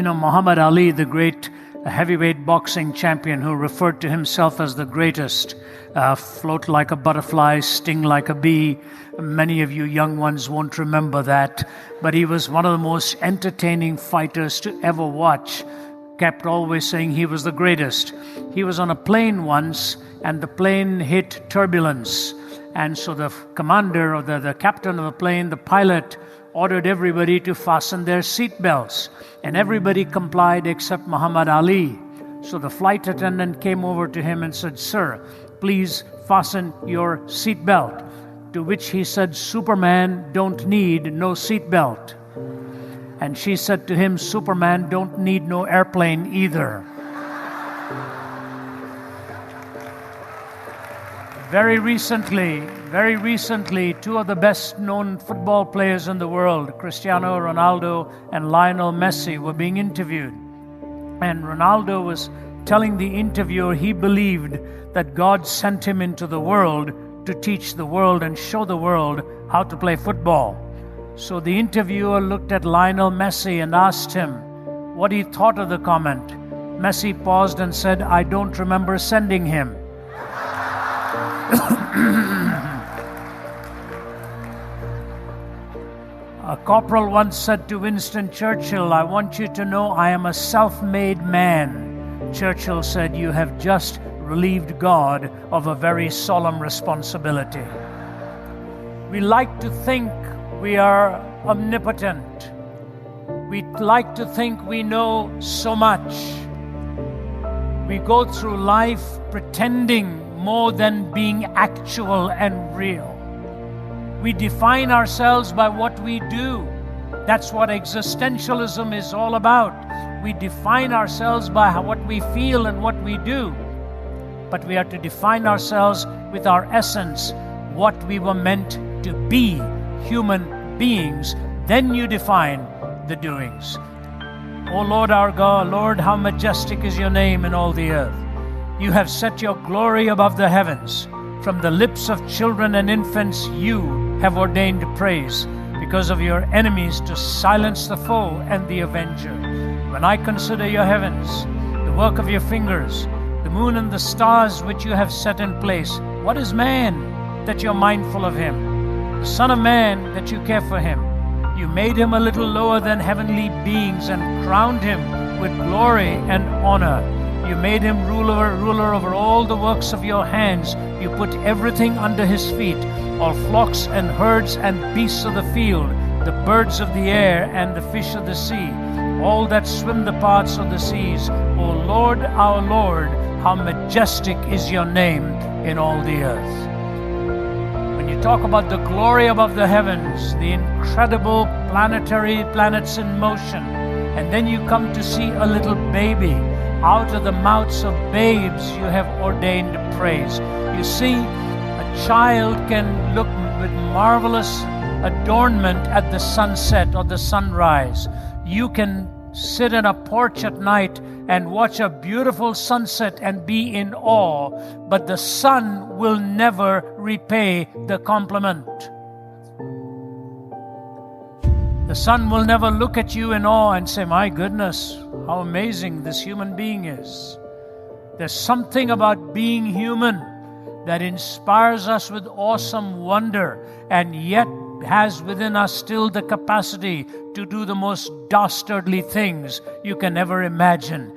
Muhammad Ali, the great heavyweight boxing champion who referred to himself as the greatest, float like a butterfly, sting like a bee. Many of you young ones won't remember that, but he was one of the most entertaining fighters to ever watch. Kept always saying he was the greatest. He was on a plane once, and the plane hit turbulence. And so the commander or the captain of the plane, the pilot, ordered everybody to fasten their seat belts. And everybody complied except Muhammad Ali. So the flight attendant came over to him and said, "Sir, please fasten your seat belt." To which he said, "Superman don't need no seat belt." And she said to him, "Superman don't need no airplane either." Very recently, two of the best-known football players in the world, Cristiano Ronaldo and Lionel Messi, were being interviewed. And Ronaldo was telling the interviewer he believed that God sent him into the world to teach the world and show the world how to play football. So the interviewer looked at Lionel Messi and asked him what he thought of the comment. Messi paused and said, "I don't remember sending him." A corporal once said to Winston Churchill, "I want you to know I am a self-made man." Churchill said, "You have just relieved God of a very solemn responsibility." We like to think we are omnipotent. We like to think we know so much. We go through life pretending more than being actual and real. We define ourselves by what we do. That's what existentialism is all about. We define ourselves by what we feel and what we do. But we are to define ourselves with our essence, what we were meant to be, human beings. Then you define the doings. O Lord our God, Lord, how majestic is your name in all the earth. You have set your glory above the heavens. From the lips of children and infants you have ordained praise, because of your enemies to silence the foe and the avenger. When I consider your heavens, the work of your fingers, the moon and the stars which you have set in place, what is man that you're mindful of him? The Son of Man that you care for him. You made him a little lower than heavenly beings and crowned him with glory and honor. You made him ruler over all the works of your hands. You put everything under his feet, all flocks and herds and beasts of the field, the birds of the air and the fish of the sea, all that swim the paths of the seas. O Lord, our Lord, how majestic is your name in all the earth. When you talk about the glory above the heavens, the incredible planetary planets in motion, and then you come to see a little baby. Out of the mouths of babes you have ordained praise. You see, a child can look with marvelous adornment at the sunset or the sunrise. You can sit in a porch at night and watch a beautiful sunset and be in awe, but the sun will never repay the compliment. The sun will never look at you in awe and say, "My goodness, how amazing this human being is." There's something about being human that inspires us with awesome wonder and yet has within us still the capacity to do the most dastardly things you can ever imagine.